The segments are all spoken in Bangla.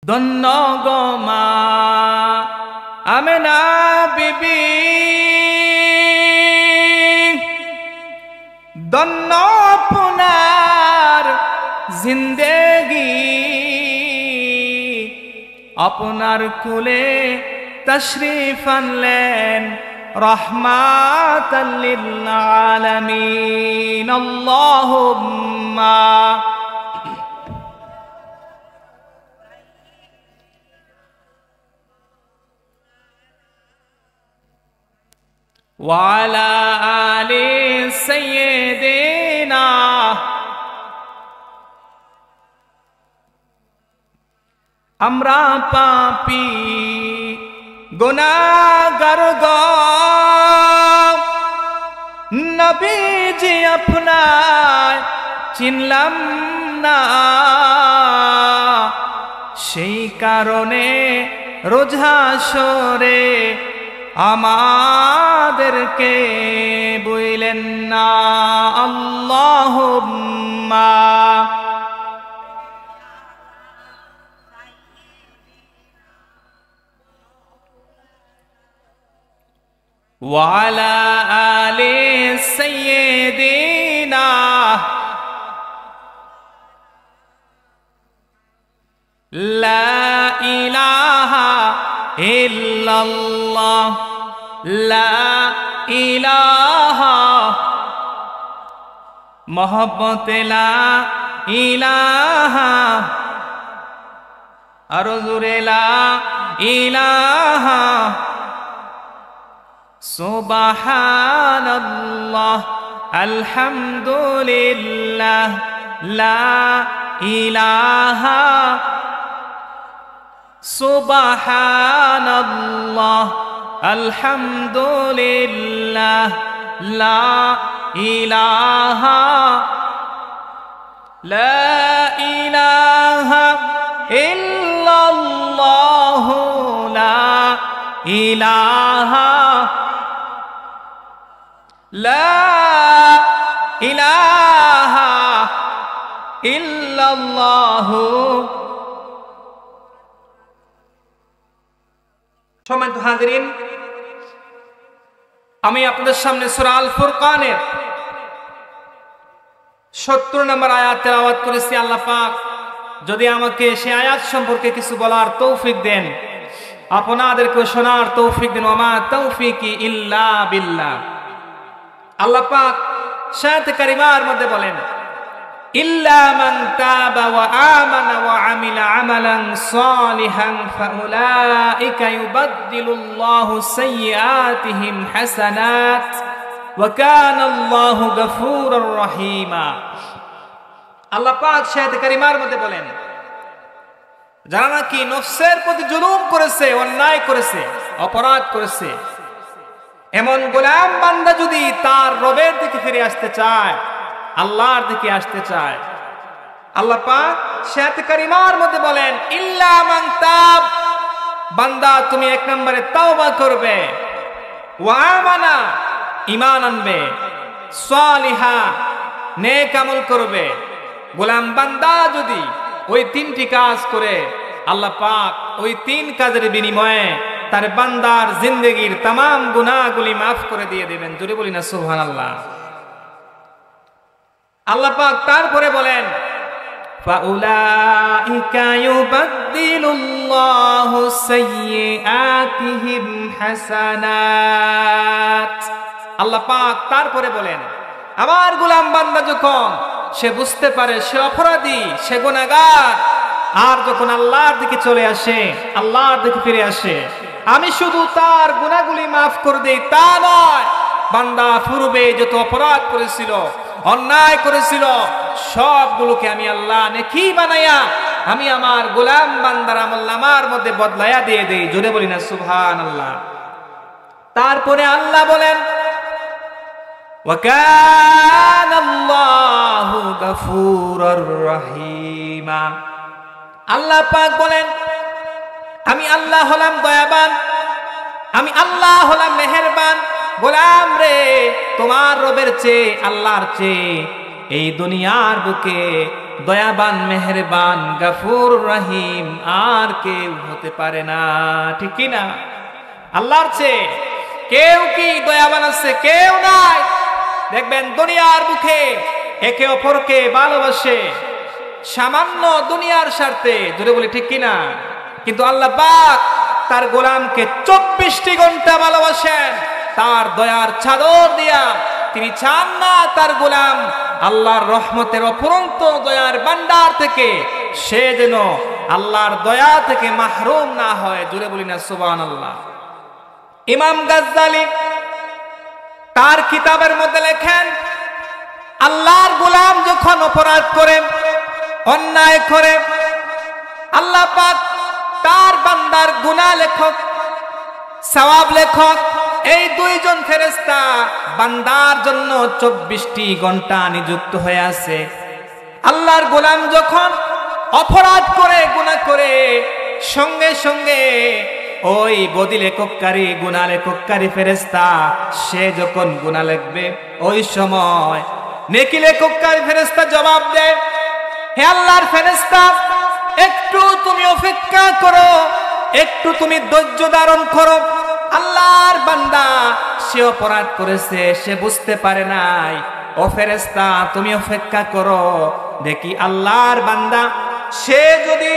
ধন্য গো মা আমেনা বিবি, ধন্য আপনার জিন্দেগি, আপনার কুলে তশরিফ আনলেন রহমাতাল লিল আলামিন। আল্লাহুম্মা ওয়ালা আলি সাইয়্যিদিনা। আমরা পাপী গুনাহগার গো, নবীজি আপনার চিনলাম না, সেই কারণে রোজ হাসরে আমাদেরকে বইলেন না। আল্লাহুম্মা ওয়ালা আলি সাইয়্যিদিনা। লা ইলাহা ইল্লাল্লাহ, লা ইলাহা মোহাম্মদ, লা ইলাহা আরো জোরে, লা ইলাহা সুবহানাল্লাহ আলহামদুলিল্লাহ, লা ইলাহা সুবহানাল্লাহ আলহামদুলিল্লাহ, লা ইলাহা, লা ইলাহা ইল্লাল্লাহ, লা ইলাহা, লা ইলাহা ইল্লাল্লাহ। সম্মানিত হাজিরিন, আমি আপনাদের সামনে সূরা আল ফুরকানের 70 নম্বর আয়াত তেলাওয়াত করেছি। আল্লাহ পাক যদি আমাকে সেই আয়াত সম্পর্কে কিছু বলার তৌফিক দেন, আপনাদেরকে শোনার তৌফিক দেন। ওয়া মা তাওফিকি ইল্লা বিল্লাহ। আল্লাহ পাক শায়াতে কারিমার মধ্যে বলেন, ইল্লা মান তাবা ওয়া আমানা ওয়া আমিলা আমালান সালিহান ফাউলাইকা ইউবাদদিলুল্লাহু সাইয়্যাতিহিম হাসানাত ওয়া কানাল্লাহু গফুরুর রহিমা। আল্লাহ পাক শায়াতে কারিমার মধ্যে বলেন, যারা নাকি নফসের প্রতি জুলুম করেছে, অন্যায় করেছে, অপরাধ করেছে, এমন গোলাম বান্দা যদি তার রবের দিকে ফিরে আসতে চায়, আল্লাহর দিকে আসতে চায়, আল্লাহ পাক শায়াতে কারিমার মধ্যে বলেন, ইল্লা মান তাব, বান্দা তুমি এক নম্বরে তাওবা করবে, ওয়া আমানা, ঈমান আনবে, সালিহা, নেক আমল করবে। গোলাম বান্দা যদি ওই তিনটি কাজ করে, আল্লাহ পাক ওই তিন কাজের বিনিময়ে তার বান্দার জিন্দেগির तमाम গুনাহগুলি মাফ করে দিয়ে দেবেন। জোরে বলি না সুবহানাল্লাহ। আল্লাহ পাক তারপরে বলেন, ফাউলাইকা ইউবাদদিলুল্লাহু সাইয়্যাতিহিম হাসানাত। আল্লাহ পাক তারপরে বলেন, আমার গোলাম বান্দা যখন সে বুঝতে পারে সে অপরাধী, সে গুনাহগার, আর যখন আল্লাহর দিকে চলে আসে, আল্লাহর দিকে ফিরে আসে, আমি শুধু তার গুনাহগুলি মাফ করে দেই তা নয়, বান্দা পূর্বে যত অপরাধ করেছিল, অন্যায় করেছিল, সবগুলোকে আমি আল্লাহ নেকি বানাইয়া আমি আমার গোলাম বান্দার আমলনামার মধ্যে বদলাইয়া দিয়ে দেই। জোরে বলি না সুবহানাল্লাহ। তারপরে আল্লাহ বলেন, ওয়া কানাল্লাহু গফুরুর রহিমা। আল্লাহ পাক বলেন, আমি আল্লাহ হলাম দয়াবান, আমি আল্লাহ হলাম মেহেরবান। গোলাম রে, তোমার রবের চেয়ে, আল্লাহর চেয়ে এই দুনিয়ার বুকে দয়াবান মেহেরবান গফুর রহিম আর কেউ হতে পারে না, ঠিক কি না? আল্লাহর চেয়ে কেউ কি দয়াবান আছে? কেউ নাই। দেখবেন দুনিয়ার মুখে একে অপরকে ভালোবাসে সামান্য দুনিয়ার স্বার্থে, জোরে বলি ঠিক কিনা? কিন্তু আল্লাহ পাক তার গোলামকে 24টি ঘন্টা ভালোবাসেন তার দয়ার চাদর দিয়া। তিনি চান না তার গোলাম আল্লাহর রহমতের অফুরন্ত দয়ার ভান্ডার থেকে সে যেন আল্লাহর দয়া থেকে মাহরুম না হয়, জোরে বলি না সুবহানাল্লাহ। ইমাম গাজ্জালি তার কিতাবের মধ্যে লেখেন, আল্লাহর গোলাম যখন অপরাধ করে, অন্যায় করে, আল্লাহ পাক তার বান্দার গুনাহ লেখক, সওয়াব লেখক, এই দুইজন ফেরেশতা বান্দার জন্য 24টি ঘন্টা নিযুক্ত হয়ে আছে। আল্লাহর গোলাম যখন অপরাধ করে, গুনাহ করে, সঙ্গে সঙ্গে ওই বদি লেখককারী গুনাহ লেখককারী ফেরেশতা সে যখন গুনাহ লিখবে, ওই সময় নেকি লেখককারী ফেরেশতা জবাব দেয়, হে আল্লাহর ফেরেশতা, একটু তুমি অপেক্ষা করো, একটু তুমি ধৈর্য ধারণ করো। আল্লাহর বান্দা সে অপরাধ করেছে, সে বুঝতে পারে নাই। ও ফেরেশতা তুমি অপেক্ষা করো, দেখি আল্লাহর বান্দা সে যদি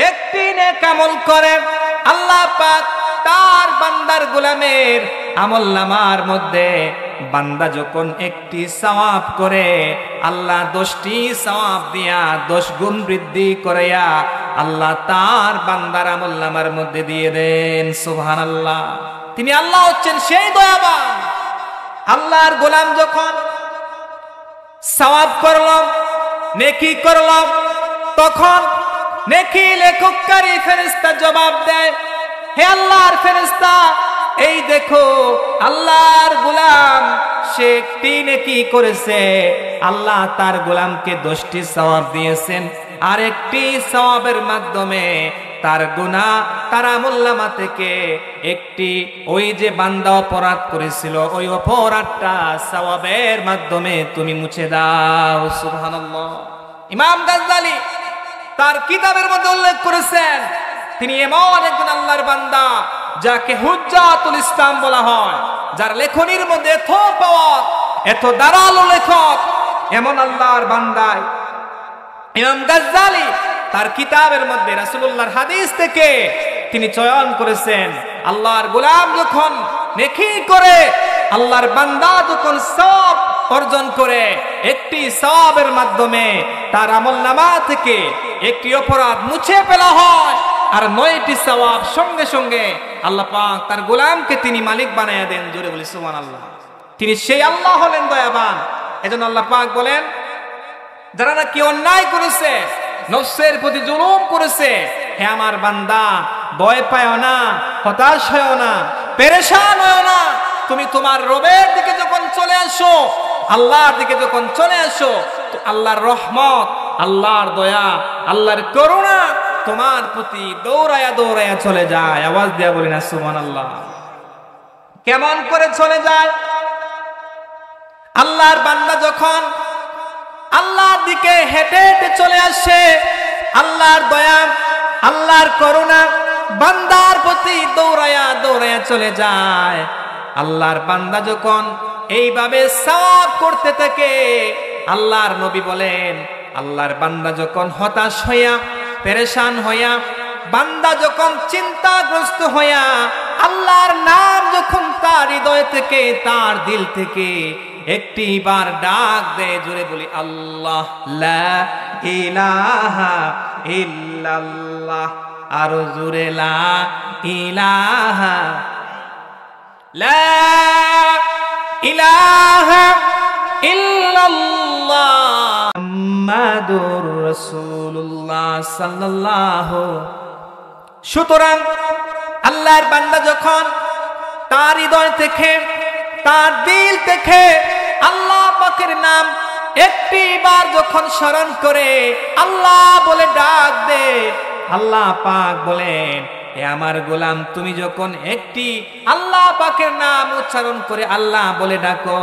একটি নেক আমল করে, আল্লাহ পাক তার বান্দার গোলামের আমলনামার মধ্যে বান্দা যখন একটি সওয়াব করে, আল্লাহ 10টি সওয়াব দিয়া 10 গুণ বৃদ্ধি করিয়া আল্লাহ তার বান্দার আমলনামার মধ্যে দিয়ে দেন। সুবহানাল্লাহ। তিনি আল্লাহ হচ্ছেন সেই দয়াবান। আল্লাহর গোলাম যখন সওয়াব করল, নেকি করল, তখন নেকি লেখককারী ফেরেশতা জবাব দেয়, হে আল্লাহর ফেরেশতা, এই দেখো আল্লাহর গোলাম সে একটি নেকি করেছে, আল্লাহ তার গোলামকে 10টি সওয়াব দিয়েছেন, আর একটি সওয়াবের মাধ্যমে তার গুনাহ তার আমলনামা থেকে একটি ওই যে বান্দা অপরাধ করেছিল ওই অপরাধটা সওয়াবের মাধ্যমে তুমি মুছে দাও। সুবহানাল্লাহ। ইমাম গাজ্জালি তার কিতাবের মধ্যে উল্লেখ করেছেন, তিনি এমন একজন আল্লাহর বান্দা যাকে হুজ্জাতুল ইসলাম বলা হয়, যার লেখনির মধ্যে এত পাওয়ার, এত দারালো লেখক, এমন আল্লাহর বান্দায় ইমাম গাজ্জালি তার কিতাবের মধ্যে রাসূলুল্লাহর হাদিস থেকে তিনি চয়ন করেছেন, আল্লাহর গোলাম যখন নেকি করে, আল্লাহর বান্দা যখন সওয়াব অর্জন করে, একটি সওয়াবের মাধ্যমে তার আমলনামা থেকে একটি অপরাধ মুছে ফেলা হয়, আর 9টি সওয়াব সঙ্গে সঙ্গে আল্লাহ পাক তার গোলামকে তিনি মালিক বানায়া দেন। জোরে বলি সুবহানাল্লাহ। তিনি সেই আল্লাহ হলেন দয়াবান। এজন্য আল্লাহ পাক বলেন, যারা নাকি অন্যায় করেছে, নফসের প্রতি জুলুম করেছে, হে আমার বান্দা ভয় পায় না, হতাশ হয় না, পেরেশান হয় না। তুমি তোমার রবের দিকে যখন চলে আসো, আল্লাহর দিকে যখন চলে আসো, তো আল্লাহর রহমত, আল্লাহর দয়া, আল্লাহর করুণা তোমার প্রতি দৌড়ায়া দৌড়ায়া চলে যায়। আওয়াজ দিয়া বলি না সুবহানাল্লাহ। কেমন করে চলে যায়? আল্লাহর বান্দা যখন আল্লাহর দিকে হেঁটে হেঁটে চলে আসে, আল্লাহর দয়া, আল্লাহর করুণা বান্দার প্রতি দৌড়ায়া দৌড়ায়া চলে যায়। আল্লাহর বান্দা যখন এইভাবে সওয়াব করতে থাকে, আল্লাহর নবী বলেন, আল্লাহর বান্দা যখন হতাশ হইয়া, পেরেশান হইয়া, বান্দা যখন চিন্তাগ্রস্ত হইয়া, আল্লাহর নাম যখন তার হৃদয় থেকে, তার দিল থেকে একটি বার ডাক দেয়, জোরে বলি আল্লাহ, লা ইলাহা ইল্লাল্লাহ, আর জোরে লা ইলাহা, লা ইলাহা ইল্লাল্লাহ মুহাম্মাদুর রাসূলুল্লাহ সাল্লাল্লাহু। সুতরাং আল্লাহর বান্দা যখন তার হৃদয় থেকে, তার দিল থেকে আল্লাহ পাকের নাম একটি বার যখন স্মরণ করে, আল্লাহ বলে ডাক দে, আল্লাহ পাক বলেন, এ আমার গোলাম তুমি যখন একটি আল্লাহ পাকের নাম উচ্চারণ করে আল্লাহ বলে ডাকো,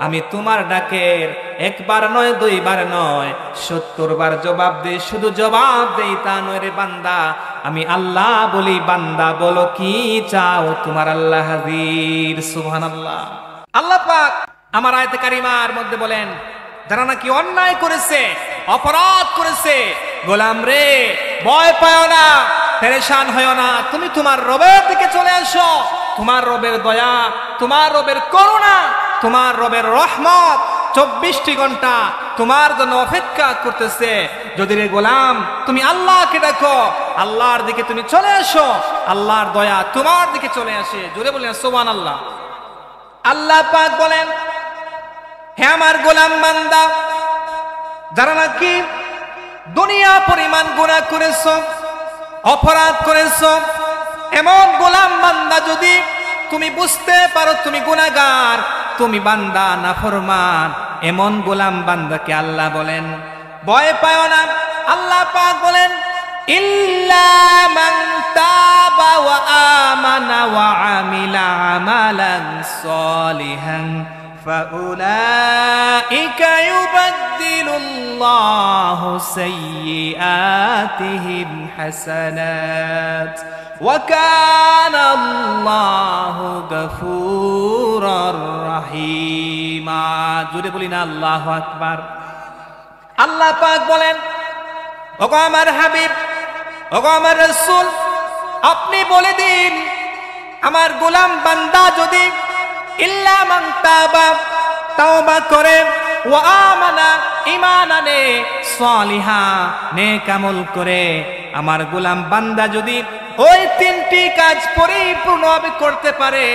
আমি তোমার ডাকের একবার নয় দুইবার নয় 70 বার জবাব দেই। শুধু জবাব দেই তা নয় রে বান্দা, আমি আল্লাহ বলি বান্দা বলো কি চাও, তোমার আল্লাহ হাজির। সুবহানাল্লাহ। আল্লাহ পাক আমার আয়াতে কারিমার মধ্যে বলেন, যারা নাকি অন্যায় করেছে, অপরাধ করেছে, গোলাম রে ভয় পাও না, পেরেশান হয়ো না, তুমি তোমার রবের দিকে চলে আসো। তোমার রবের দয়া, তোমার রবের করুণা, তোমার রবের রহমত 24টি ঘন্টা তোমার জন্য অপেক্ষা করতেছে। যদি রে গোলাম তুমি আল্লাহকে ডাকো, আল্লাহর দিকে তুমি চলে আসো, আল্লাহর দয়া তোমার দিকে চলে আসে। জোরে বলেন সুবহানাল্লাহ। আল্লাহ পাক বলেন, হে আমার গোলাম বান্দা, যারা নাকি দুনিয়া পরিমাণ গুনাহ করেছো, অপরাধ করেছো, এমন গোলাম বান্দা যদি তুমি বুঝতে পারো তুমি গুনাহগার, তুমি বান্দা নাফরমান, এমন গোলাম বান্দাকে আল্লাহ বলেন ভয় পাও না। আল্লাহ পাক বলেন, ইল্লা মান তাবা ওয়া আমানা ওয়া আমিলা আমালান সলিহান ফাউলাইকা ইউবাদদিলুল্লাহু সাইয়্যাতিহিম হাসানাত ওয়া কানা আল্লাহু গফুরুর রহিমা। জোরে বলি না আল্লাহু আকবার। আল্লাহ পাক বলেন, ওগো আমার হাবিব, ওগো আমার রাসূল, আপনি বলে দিন আমার গোলাম বান্দা যদি ইল্লা মান তাবা তাওবা করে, ওয়া আমানা ঈমান আনে, সলিহা নেক আমল করে, আমার গোলাম বান্দা যদি ওই 3টি কাজ পরিপূর্ণভাবে করতে পারে,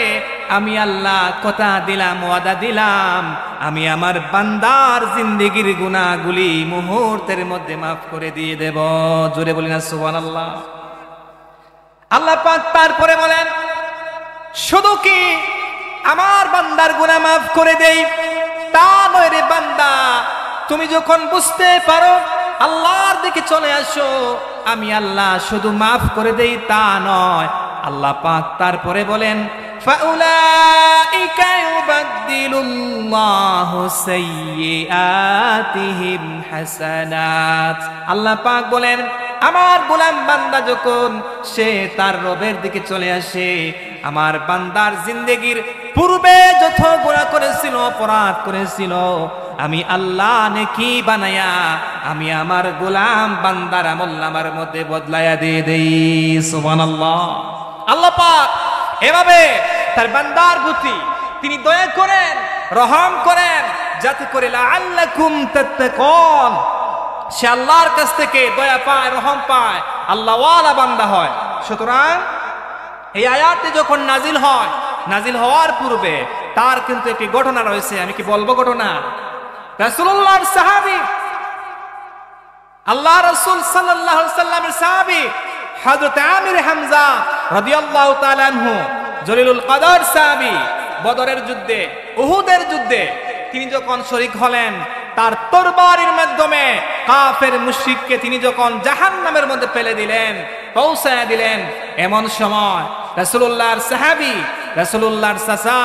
আমি আল্লাহ কথা দিলাম, ওয়াদা দিলাম, আমি আমার বান্দার জিন্দেগির গুনাহগুলি মুহূর্তের মধ্যে মাফ করে দিয়ে দেব। জোরে বলি না সুবহানাল্লাহ। আল্লাহ পাক তারপরে বলেন, শুধু কি আমার বান্দার গুনাহ মাফ করে দেই তা নয় রে বান্দা, তুমি যখন বুঝতে পারো আল্লাহর দিকে চলে আসো, আমি আল্লাহ শুধু মাফ করে দেই তা নয়, আল্লাহ পাক তারপরে বলেন, ফাউলাইকা ইউবাদদিলুল্লাহু সাইয়্যাতিহিম হাসানাত। আল্লাহ পাক বলেন, আমার গোলাম বান্দা যখন সে তার রবের দিকে চলে আসে, আমার বান্দার জিন্দেগির পূর্বে যত গুনাহ করেছিল, অপরাধ করেছিল, আমি আল্লাহ নেকি বানায়া আমি আমার গোলাম বান্দার আমলনামার মধ্যে বদলায়া দিয়ে দেই। সুবহানাল্লাহ। আল্লাহ পাক এভাবে তার বান্দার প্রতি তিনি দয়া করেন, রহম করেন, যাতে করে লাআল্লাকুম তাত্তাকুন, সে আল্লাহর কাছ থেকে দয়া পায়, রহম পায়, আল্লাহ ওয়ালা বান্দা হয়। সুতরাং এই আয়াতটি যখন নাজিল হয়, নাজিল হওয়ার পূর্বে তার কিন্তু একটি ঘটনা রয়েছে। আমি কি বলবো ঘটনা? রাসূলুল্লাহর সাহাবী, আল্লাহ রাসূল সাল্লাল্লাহু আলাইহি সাল্লামের সাহাবী হযরত আমির হামজা রাদিয়াল্লাহু তাআলা আনহু, জলিলুল কদর সাহাবী, বদরের যুদ্ধে, উহুদের যুদ্ধে তিনি যখন শরীক হলেন, তার তরবারির মাধ্যমে কাফের মুশরিককে তিনি যখন জাহান্নামের মধ্যে ফেলে দিলেন, পৌঁছায় দিলেন, এমন সময় রাসূলুল্লাহর সাহাবী, রাসূলুল্লাহর চাচা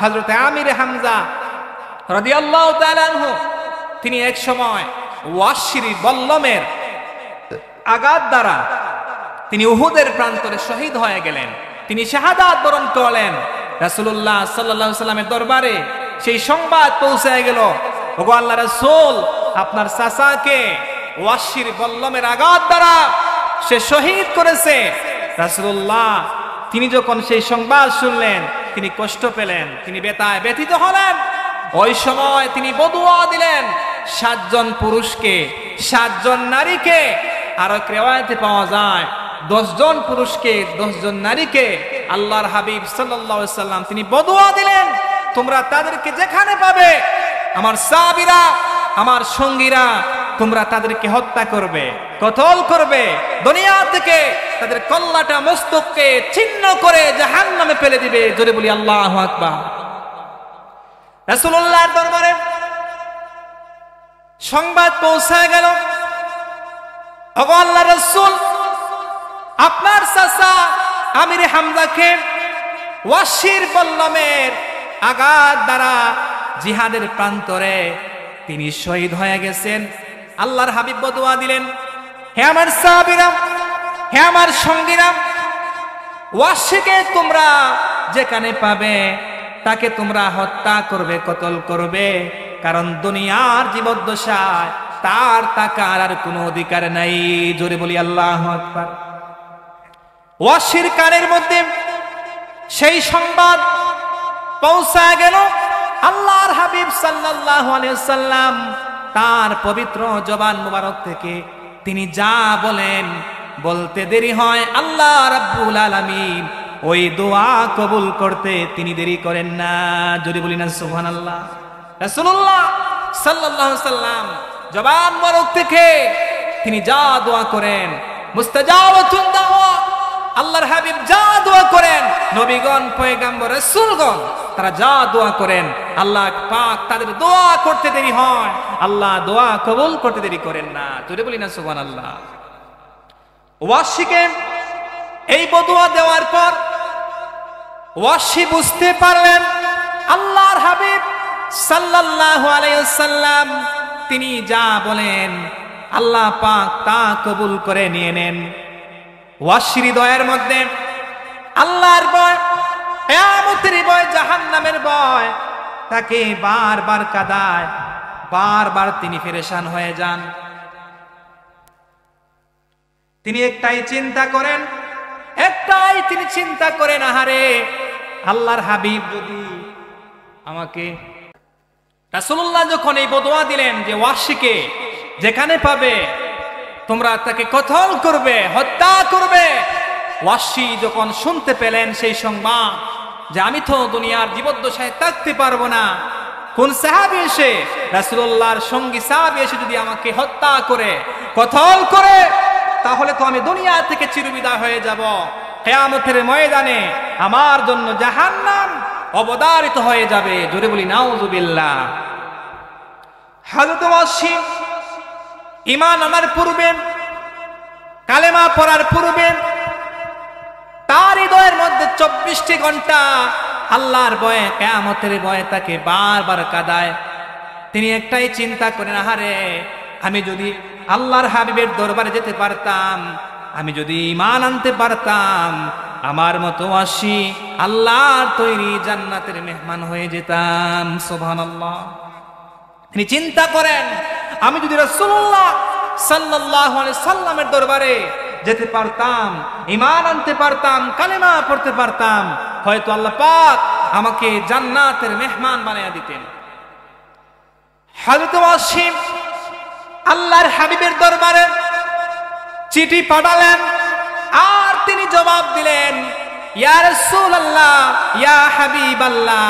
হযরত আমির হামজা রাদিয়াল্লাহু তাআলা আনহু, তিনি এক সময় ওয়াশির বল্লমের আঘাত দ্বারা তিনি উহুদের প্রান্তরে শহীদ হয়ে গেলেন, তিনি শাহাদাত বরণ করলেন। রাসূলুল্লাহ সাল্লাল্লাহু আলাইহি ওয়াসাল্লামের দরবারে সেই সংবাদ পৌঁছায় গেল, ওগো আল্লাহর রাসূল, আপনার চাচাকে ওয়াশির বল্লমের আঘাত দ্বারা সে শহীদ করেছে। রাসূলুল্লাহ তিনি যখন সেই সংবাদ শুনলেন, তিনি কষ্ট পেলেন, তিনি বেতায় ব্যথিত হলেন। ওই সময় তিনি বদুয়া দিলেন 7 জন পুরুষকে, 7 জন নারীকে, আর এক রিওয়ায়াতে পাওয়া যায় 10 জন পুরুষকে, 10 জন নারীকে আল্লাহর হাবিব সাল্লাল্লাহু আলাইহি সাল্লাম তিনি বদুয়া দিলেন, তোমরা তাদেরকে যেখানে পাবে, আমার সাহাবীরা, আমার সঙ্গীরা, তোমরা তাদেরকে হত্যা করবে, কতল করবে, দুনিয়া থেকে তাদের কল্লাটা, মস্তককে ছিন্ন করে জাহান্নামে ফেলে দিবে। জোরে বলি আল্লাহু আকবার। রাসূলুল্লাহর দরবারে সংবাদ পৌঁছায় গেল, ওগো আল্লাহর রাসূল, আপনার চাচা আমির হামজাকে ওয়াসির বল্লমের আঘাত দ্বারা জিহাদের প্রান্তরে তিনি শহীদ হয়ে গেছেন। আল্লাহর হাবিব বদুয়া দিলেন, হে আমার সাহাবীরা, হে আমার সঙ্গীরা, ওয়াসিকে তোমরা যেখানে পাবে তাকে তোমরা হত্যা করবে, কতল করবে, কারণ দুনিয়ার জীবদ্দশায় তার টাকার আর কোনো অধিকার নাই। জোরে বলি আল্লাহু আকবার। ওয়াসির কানের মধ্যে সেই সংবাদ পৌঁছা গেল। আল্লাহর হাবিব সাল্লাল্লাহু আলাইহি ওয়াসাল্লাম তার পবিত্র জবান মুবারক থেকে তিনি যা বলেন বলতে দেরি হয়, আল্লাহ রাব্বুল আলামিন ওই দোয়া কবুল করতে তিনি দেরি করেন না। যদি বলি না সুবহানাল্লাহ। রাসূলুল্লাহ সাল্লাল্লাহু আলাইহি ওয়াসাল্লাম জবান মুবারক থেকে তিনি যা দোয়া করেন, মুস্তাজাবাতুন দাওয়া, আল্লাহর হাবিব যা দোয়া করেন, নবীগণ, পয়গম্বর, রাসূলগণ তারা যা দোয়া করেন, আল্লাহ পাক তাদের দোয়া করতে দেরি হয়, আল্লাহ দোয়া কবুল করতে দেরি করেন না। যদি বলি না সুবহানাল্লাহ। ওয়াসিকে এই বদুয়া দেওয়ার পর ওয়াসি বুঝতে পারলেন আল্লাহর হাবিব সাল্লাল্লাহু আলাইহি ওয়াসাল্লাম তিনি যা বলেন আল্লাহ পাক তা কবুল করে নিয়ে নেন। ওয়াসির হৃদয়ের মধ্যে আল্লাহর ভয়, কিয়ামতের ভয়, জাহান্নামের ভয় তাকে বারবার কাঁদায়, বারবার তিনি পেরেশান হয়ে যান। তিনি একটাই চিন্তা করেন, তিনি চিন্তা করেন, আহারে আল্লাহর হাবিব যদি আমাকে। রাসূলুল্লাহ যখন এই বদুয়া দিলেন যে ওয়াসিকে যেখানে পাবে তোমরা তাকে কতল করবে, হত্যা করবে, ওয়াসি যখন শুনতে পেলেন সেই সংবাদ যে আমি তো দুনিয়ার জীবদ্দশায় থাকতে পারবো না, কোন সাহাবী এসে, রাসূলুল্লাহর সঙ্গী সাহাবী এসে যদি আমাকে হত্যা করে, কতল করে, তাহলে তো আমি দুনিয়া থেকে চিরবিদায় হয়ে যাব, কিয়ামতের ময়দানে আমার জন্য জাহান্নাম অবধারিত হয়ে যাবে। জোরে বলি নাউযুবিল্লাহ। হযরত ওয়াসি ঈমান আনার পূর্বে, কালেমা পড়ার পূর্বে তার হৃদয়ের মধ্যে 24টি ঘন্টা আল্লাহর ভয়ে, কিয়ামতের ভয়ে তাকে বারবার কাঁদায়। তিনি একটাই চিন্তা করেন, আহারে আমি যদি আল্লাহর হাবিবের দরবারে যেতে পারতাম, আমি যদি ঈমান আনতে পারতাম, আমার মতো ওয়াসি আল্লাহর তৈরি জান্নাতের মেহমান হয়ে যেতাম। সুবহানাল্লাহ। তিনি চিন্তা করেন, আমি যদি রাসূলুল্লাহ সাল্লাল্লাহু আলাইহি সাল্লামের দরবারে যেতে পারতাম, ঈমান আনতে পারতাম, কালেমা পড়তে পারতাম, হয়তো আল্লাহ পাক আমাকে জান্নাতের মেহমান বানিয়ে দিতেন। হযরত ওয়াসি আল্লাহর হাবিবের দরবারে চিঠি পাঠালেন আর তিনি জবাব দিলেন, ইয়া রাসূলুল্লাহ, ইয়া হাবিবাল্লাহ,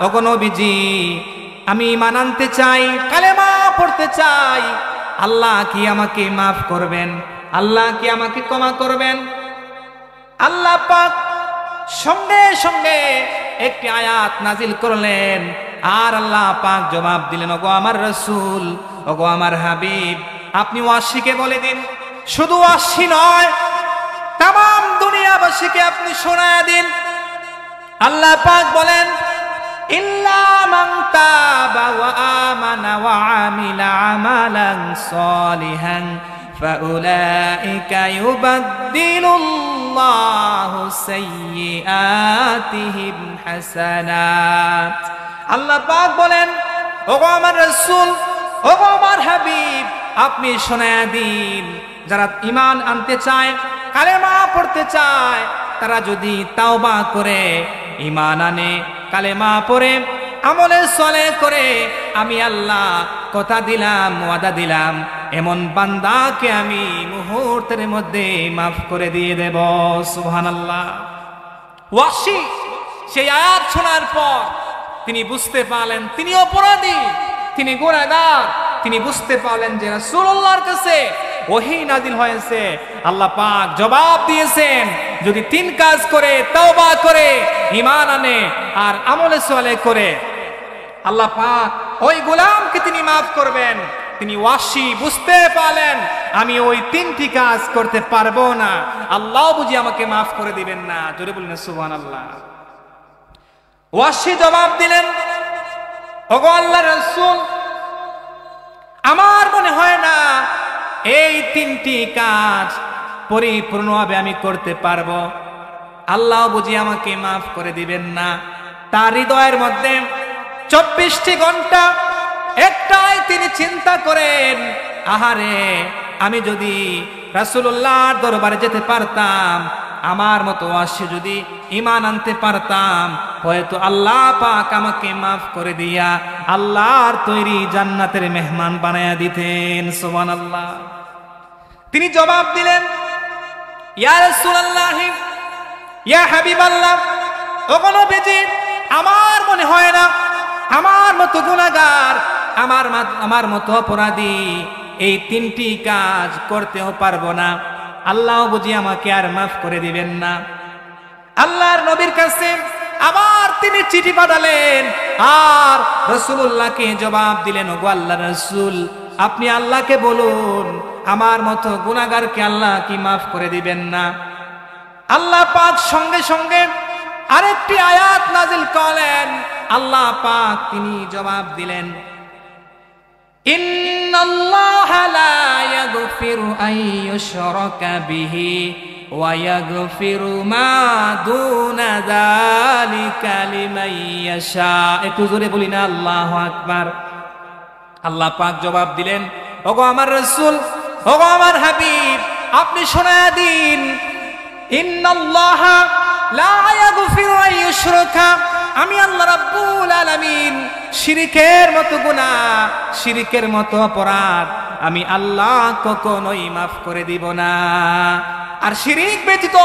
ওগো নবীজি, আমি ঈমান আনতে চাই, কালেমা পড়তে চাই, আল্লাহ কি আমাকে মাফ করবেন? আল্লাহ কি আমাকে ক্ষমা করবেন? আল্লাহ পাক সঙ্গে সঙ্গে একটি আয়াত নাজিল করলেন আর আল্লাহ পাক জবাব দিলেন, ওগো আমার রাসূল, ওগো আমার হাবিব, আপনি ওয়াসিকে বলে দিন, শুধু ওয়াসি নয় তামাম দুনিয়াবাসীকে আপনি শোনায়া দিন। আল্লাহ পাক বলেন, ইল্লা মান তাবা ওয়া আমানা ওয়া আমিলা আমালান সালিহান ফাউলাইকা ইউবাদদিলুল্লাহু সাইয়্যাতিহিম হাসানাত। আল্লাহ পাক বলেন, ওগো আমার রাসূল, ওগো আমার হাবিব, আপনি শোনায়া দিন, যারা ঈমান আনতে চায়, কালেমা পড়তে চায়, তারা যদি তাওবা করে, ঈমান আনে, কালেমা পড়ে, আমলে সলে করে, আমি আল্লাহ কথা দিলাম, ওয়াদা দিলাম, এমন বান্দাকে আমি মুহূর্তের মধ্যে মাফ করে দিয়ে দেব। সুবহানাল্লাহ। ওয়াসি সেই আয়াত শোনার পর তিনি বুঝতে পারলেন তিনি অপরাধী, তিনি গুনাহগার। তিনি বুঝতে পারলেন যে রাসূলুল্লাহর কাছে ওহী নাজিল হয়েছে, আল্লাহ পাক জবাব দিয়েছেন, যদি 3 কাজ করে, তাওবা করে, ঈমান আনে আর আমলে সালেহ করে, আল্লাহ পাক ওই গোলামকে তিনি মাফ করবেন। তিনি ওয়াসি বুঝতে পারলেন আমি ওই তিনটি কাজ করতে পারবো না, আল্লাহ বুঝি আমাকে মাফ করে দিবেন না। জোরে বললেন সুবহানাল্লাহ। ওয়াসি জবাব দিলেন, ওগো আল্লাহর রাসূল, আমার মনে হয় না এই তিনটি কাজ পরিপূর্ণভাবে আমি করতে পারবো, আল্লাহ বুঝি আমাকে মাফ করে দিবেন না। তার হৃদয়ের মধ্যে 24টি ঘন্টা একটাই তিনি চিন্তা করেন, আহারে আমি যদি রাসূলুল্লাহর দরবারে যেতে পারতাম, আমার মতো ওয়াসি যদি ঈমান আনতে পারতাম, হয়তো আল্লাহ পাক আমাকে মাফ করে দিয়া আল্লাহর তৈরি জান্নাতের মেহমান বানায়া দিতেন। সুবহানাল্লাহ। তিনি জবাব দিলেন, ইয়া রাসূলুল্লাহ, ইয়া হাবিবাল্লাহ, ওগো নবীজি, আমার মনে হয় না আমার মতো গুনাহগার, আমার মতো অপরাধী এই তিনটি কাজ করতেও পারবো না, আল্লাহ বুঝি আমাকে আর মাফ করে দিবেন না। আল্লাহর নবীর কাছে আবার তিনি চিঠি পাঠালেন আর রাসূলুল্লাহকে জবাব দিলেন, ওগো আল্লাহর রাসূল, আপনি আল্লাহকে বলুন আমার মতো গুনাহগারকে আল্লাহ কি মাফ করে দিবেন না। আল্লাহ পাক সঙ্গে সঙ্গে আরেকটি আয়াত নাজিল করলেন। আল্লাহ পাক তিনি জবাব দিলেন, ইন্নাল্লাহা লা ইয়াগফিরু আন ইউশরাকা বিহি ওয়া ইয়াগফিরু মা দুনা যালিকা লিমান ইয়াশা। একটু জোরে বলি না আল্লাহু আকবার। আল্লাহ পাক জবাব দিলেন, ওগো আমার রাসূল, ওগো আমার হাবিব, আপনি শোনায়া দিন, ইন্নাল্লাহা লা ইয়াগফিরু আন ইউশরাকা, আমি আল্লাহ রাব্বুল আলামিন শিরকের মতো গুনাহ, শিরকের মতো অপরাধ আমি আল্লাহ কখনোই মাফ করে দিব না। আর শিরক ব্যতীত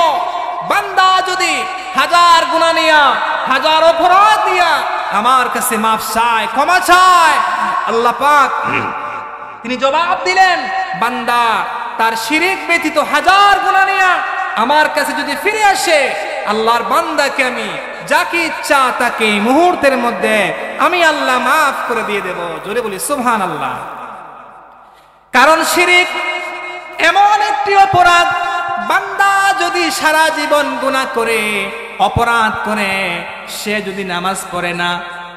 বান্দা যদি হাজার গুনাহ নিয়া, হাজার অপরাধ দিয়া আমার কাছে মাফ চায়, ক্ষমা চায়, আল্লাহ পাক তিনি জবাব দিলেন, বান্দা তার শিরক ব্যতীত হাজার গুনাহ নিয়া আমার কাছে যদি ফিরে আসে, আল্লাহর বান্দাকে আমি যাকে ইচ্ছা তাকে মুহূর্তের মধ্যে আমি আল্লাহ মাফ করে দিয়ে দেব। জোরে বলি সুবহানাল্লাহ। কারণ শিরক এমন একটি অপরাধ, বান্দা যদি সারা জীবন গুনাহ করে, অপরাধ করে, সে যদি নামাজ পড়ে না,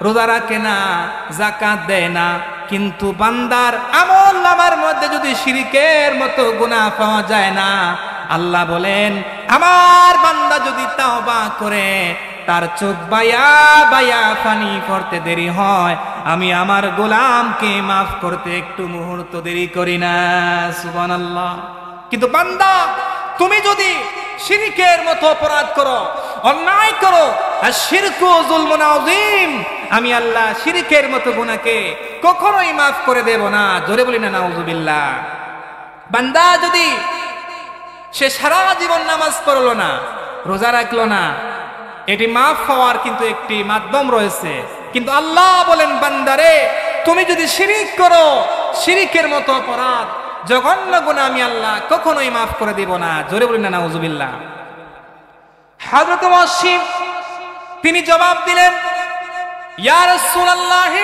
রোজা রাখে না, যাকাত দেয় না, কিন্তু বান্দার আমল নামার মধ্যে যদি শিরকের মতো গুনাহ পাওয়া যায় না, আল্লাহ বলেন আমার বান্দা যদি তাওবা করে, তার চোখ বায়া বায়া পানি পড়তে দেরি হয়, আমি আমার গোলামকে মাফ করতে একটু মুহূর্ত দেরি করি না। সুবহানাল্লাহ। কিন্তু বান্দা তুমি যদি শিরকের মতো অপরাধ করো, অন্যায় করো, আর শিরকু যুলমুন আযীম, আমি আল্লাহ শিরকের মতো গুনাহকে কখনোই মাফ করে দেব না। জোরে বলি না নাউযুবিল্লাহ। বান্দা যদি সে সারা জীবন নামাজ পড়লো না, রোজা রাখলো না, এটি মাফ হওয়ার কিন্তু একটি মাধ্যম রয়েছে, কিন্তু আল্লাহ বলেন বান্দারে তুমি যদি শিরক করো, শিরকের মতো অপরাধ, জঘন্য গুনাহ আমি আল্লাহ কখনোই মাফ করে দিব না। জোরে বলি না নাউযুবিল্লাহ। হযরত ওয়াসি তিনি জবাব দিলেন, ইয়া রাসূলুল্লাহ,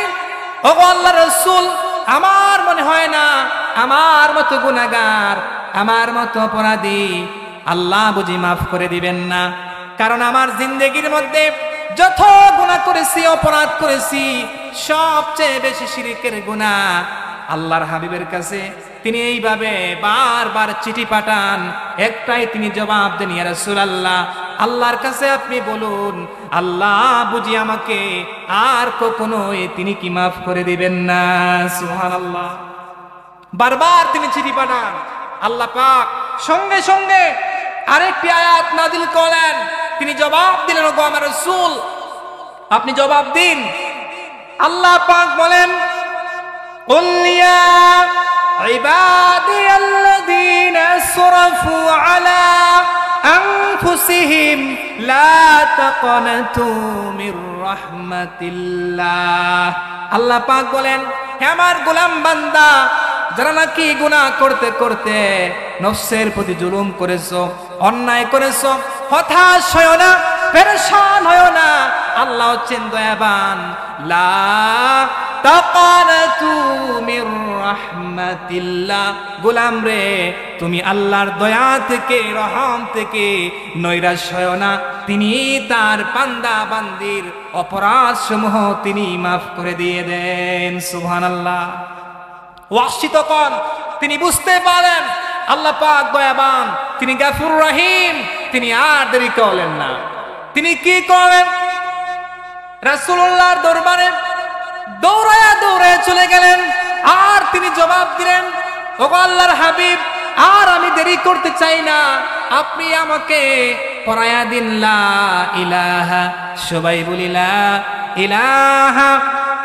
ওগো আল্লাহর রাসূল, আমার মনে হয় না আমার মতো গুনাহগার, আমার মতো অপরাধী আল্লাহ বুঝি মাফ করে দিবেন না। কারণ আমার জিন্দেগির মধ্যে যত গুনাহ করেছি, অপরাধ করেছি, সবচেয়ে বেশি শিরকের গুনাহ। আল্লাহর হাবিবের কাছে তিনি এইভাবে বারবার চিঠি পাঠান, একটাই তিনি জবাব দেন, ইয়া রাসূলুল্লাহ, আল্লাহর কাছে আপনি বলুন আল্লাহ বুঝি আমাকে আর কখনোই তিনি কি মাফ করে দিবেন না। সুবহানাল্লাহ। বারবার তিনি চিঠি পাঠান, আল্লাহ পাক সঙ্গে সঙ্গে আরেকটি আয়াত নাযিল করলেন। তিনি জবাব দিলেন, ওগো আমার রাসূল, আপনি জবাব দিন। আল্লাহ পাক বলেন, কুল ইয়া ইবাদিয়াল্লাযীনা আসরাফু আলা আনফুসিহিম লা তাকনাতু মির রাহমাতিল্লাহ। আল্লাহ পাক বলেন, হে আমার গোলাম বান্দা, যারা নাকি গুনাহ করতে করতে নফসের প্রতি জুলুম করেছো, অন্যায় করেছো, হতাশ হয়ো না, পেরেশান হয়ো না, আল্লাহ হচ্ছেন দয়াবান। লা তাকানাতু মির রাহমাতিল্লাহ, গোলাম রে তুমি আল্লাহর দয়া থেকে, রহম থেকে নৈরাশ্য হয় না। তিনি তার বান্দা বান্দির অপরাধ সমূহ তিনি মাফ করে দিয়ে দেন। সুবহানাল্লাহ। ওয়াসি তখন তিনি বুঝতে পারেন আল্লাহ পাক দয়াবান, তিনি গাফুর রহিম, তিনি আর দেরি করলেন না। তিনি কি করেন? রাসূলুল্লাহর দরবারে দৌড়ায়া দৌড়ায়া চলে গেলেন, আর তিনি জবাব দিলেন, ওগো আল্লাহর হাবিব, আর আমি দেরি করতে চাই না, আপনি আমাকে পড়ায়া দিন লা ইলাহা, সবাই বলি লা ইলাহা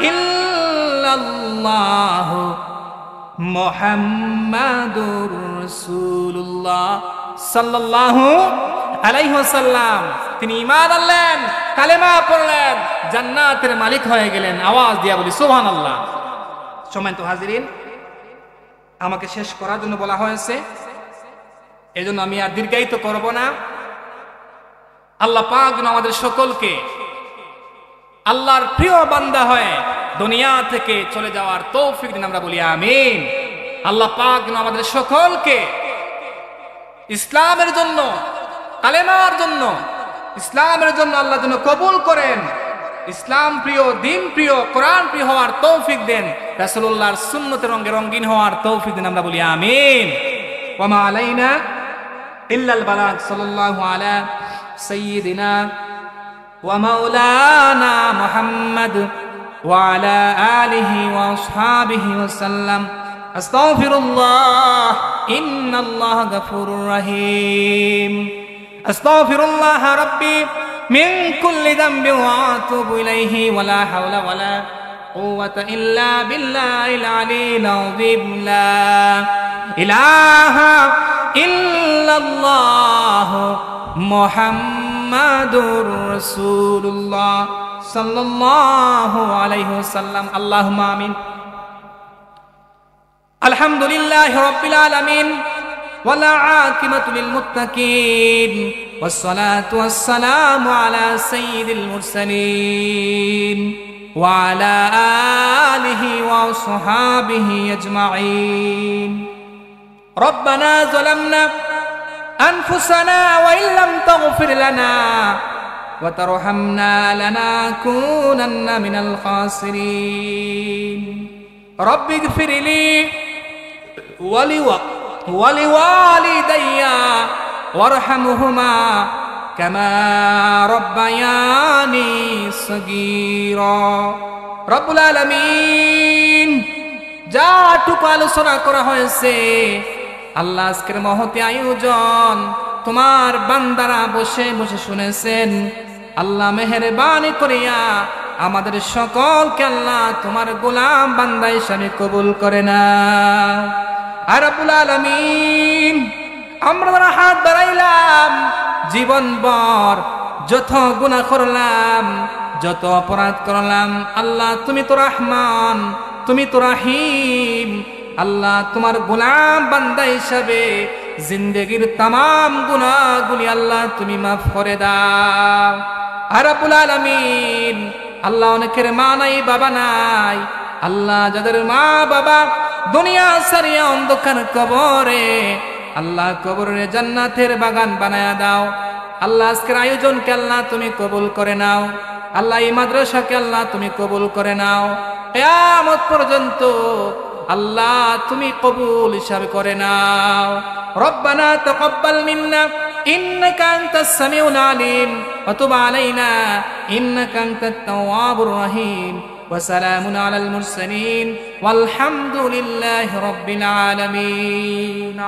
ইল্লাল্লাহ মুহাম্মাদুর রাসূলুল্লাহ সাল্লাল্লাহু আলাইহি ওয়াসাল্লাম। তিনি ঈমান আনলেন, কালেমা পড়লেন, জান্নাতের মালিক হয়ে গেলেন। আওয়াজ দিয়া বলি সুবহানাল্লাহ। সম্মানিত হাজিরিন, আমাকে শেষ করার জন্য বলা হয়েছে, এজন্য আমি আর দীর্ঘায়িত করব না। আল্লাহ পাক যেন আমাদের সকলকে আল্লাহর প্রিয় বান্দা হয়ে দুনিয়া থেকে চলে যাওয়ার তৌফিক দিন, আমরা বলি আমিন। আল্লাহ পাক যেন আমাদের সকলকে ইসলামের জন্য, কালেমার জন্য, ইসলামের জন্য আল্লাহ যেন কবুল করেন, ইসলাম প্রিয়, দিন প্রিয়, কোরআন প্রিয় হওয়ার তৌফিক দেন, রাসূলুল্লাহর সুন্নতের রঙে রঙিন হওয়ার তৌফিক দেন, আমরা বলি আমিন। ওয়া মা আলাইনা ইল্লাল বালাগ। সাল্লাল্লাহু আলা সাইয়্যিদিনা ওয়া মাওলানা মুহাম্মদ ওয়া আলা আলিহি ওয়া আসহাবিহি ওয়া সাল্লাম। আস্তাগফিরুল্লাহ, ইন্নাল্লাহা গফুরুর রহিম। আস্তাগফিরুল্লাহ রাব্বি মিন কুল্লি যামবিন ওয়া আতুবু ইলাইহি ওয়া লা হাওলা ওয়া লা কুওয়াতা ইল্লা বিল্লাহিল আলিয়্যিল আযীম। লা ইলাহা ইল্লাল্লাহ মুহাম্মাদুর রাসূলুল্লাহ সাল্লাল্লাহু আলাইহি ওয়াসাল্লাম। আল্লাহুম্মা আমিন। আলহামদুলিল্লাহি রাব্বিল আলামিন ওয়াল আকিবাতু লিল মুত্তাকিন ওয়াস সালাতু ওয়াস সালামু আলা সাইয়্যিদিল মুরসালিন ওয়া আলা আলিহি ওয়া আসহাবিহি আজমাইন। রব্বানা যালামনা আনফুসানা ওয়া ইল্লাম তাগফির লানা ওয়া তারহামনা লানাকুনান্না মিনাল খাসিরিন। রব্বিগফিরলি ওয়ালিওয়ালিদাইয়া ওয়ারহামহুমা কামা রব্বায়ানি সগীরা। রব্বুল আলামিন, যাটুকু আলোচনা করা হয়েছে আল্লাহ, আজকের মহতি আয়োজন তোমার বান্দারা বসে বসে শুনেছেন। আল্লাহ মেহেরবানি করিয়া আমাদের সকলকে আল্লাহ তোমার গোলাম বান্দা হিসাবে কবুল করে না। আর রব্বুল আলামিন, আমরা যারা হাত বাড়াইলাম, জীবনভর যত গুনাহ করলাম, যত অপরাধ করলাম, আল্লাহ তুমি তো রহমান, তুমি তো রহিম। আল্লাহ তোমার গোলাম বান্দা হিসাবে জিন্দেগির তামাম গুনাহগুলি আল্লাহ তুমি মাফ করে দাও। আর রব্বুল আলামিন, আল্লাহ অনেকের মা নাই, বাবা নাই, আল্লাহ যাদের মা বাবা দুনিয়া ছাড়িয়া অন্ধকার কবরে, আল্লাহ কবরে জান্নাতের বাগান বানায়া দাও। আল্লাহ আজকের আয়োজনকে আল্লাহ তুমি কবুল করে নাও। আল্লাহ এই মাদ্রাসাকে আল্লাহ তুমি কবুল করে নাও। কিয়ামত পর্যন্ত আল্লাহ তুমি কবুল হিসাবে করে নাও। রব্বানা তাকাব্বাল মিন্না ইন্নাকা আনতাস সামিউল আলিম ওয়া তুব আলাইনা ইন্নাকা আনতাত তাওয়াবুর রহিম। ওয়া সালামুন আলাল মুরসালিন ওয়াল হামদুলিল্লাহি রাব্বিল আলামিন।